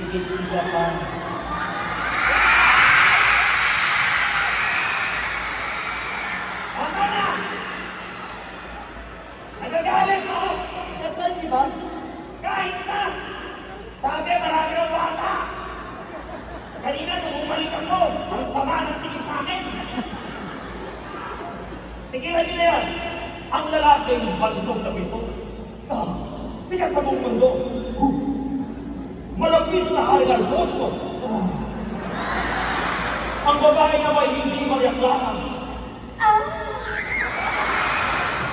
Tigit-tigapan. Tama na! Nagagalit ako! Kasal, di ba? Kahit na! Sabi, marami ng bata! Kanina, nung bumalik ako, ang sama ng tingin sa akin! Tigilan nila yan! Ang lalaking bandog na pito. Sikat sa buong mundo. Malapit sa Ariel Alfonso. Ang babae na may hindi mariaklakan.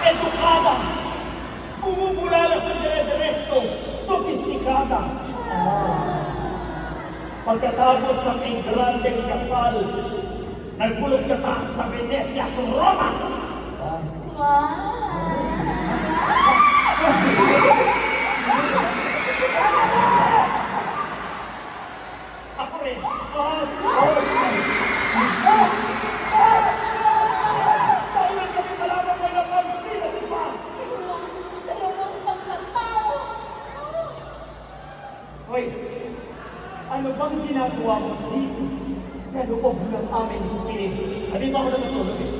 Edukada. Bumubulala sa dire-diretso. Sofistikada. Pagkatapos ng engrandeng kasal, nagpulog ka pa sa Venezia at Roma. Ako rin. Saulan kami malamang may napansin na si Paz. Dalawang pagkatao. Hoy, ano bang ginagawa mo dito sa loob ng aming silid? Dito ako natutulog eh.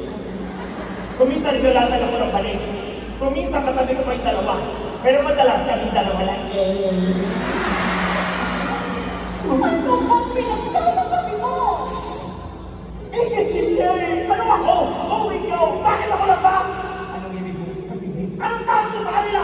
Kuminsan naglalatan ako ng balik. Kuminsan katabi ko may dalawa. Pero madalas kaming dalawa lang. Ano bang pinagsasasabi mo? Eh kasi siya eh! Ano ako? Oh, ikaw! Bakit ako lang ba? Anong ibig mong sabihin? Anong tawag mo sa kanila?